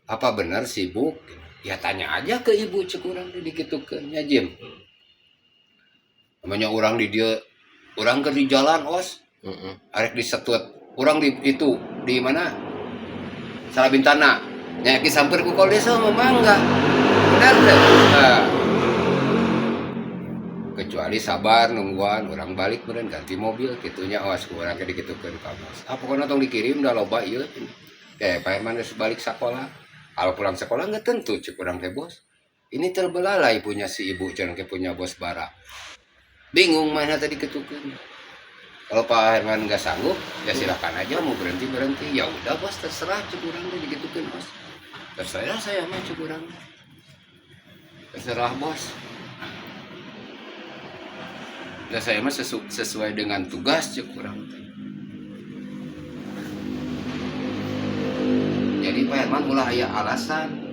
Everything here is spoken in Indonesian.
apa benar sibuk? Ya tanya aja ke ibu cek urang dikitukeun nya Jim. Namanya orang di dia, orang ke di jalan os, arek disetut, orang di itu di mana? Salabintana, nyaki samper ku kol desa mah mangga, benar deh. Nah, kecuali sabar nungguan orang balik kemudian ganti mobil gitunya awas ku urang ke dikitukeun ka bos. Ah pokona tong dikirim da loba ieu. Pak Herman geus balik sekolah. Kalau pulang sekolah nggak tentu cek urang teh bos. Ini terbelalai punya si ibu jangan ke punya bos bara. Bingung mana tadi ketukeun. Kalau Pak Herman nggak sanggup, ya silakan aja mau berhenti. Ya udah bos terserah cek urang teh digitukeun bos. Terserah saya mah cek urang. Terserah bos. Dan saya mah sesuai dengan tugas cek urang teh. Jadi Pak Herman ulah aya alasan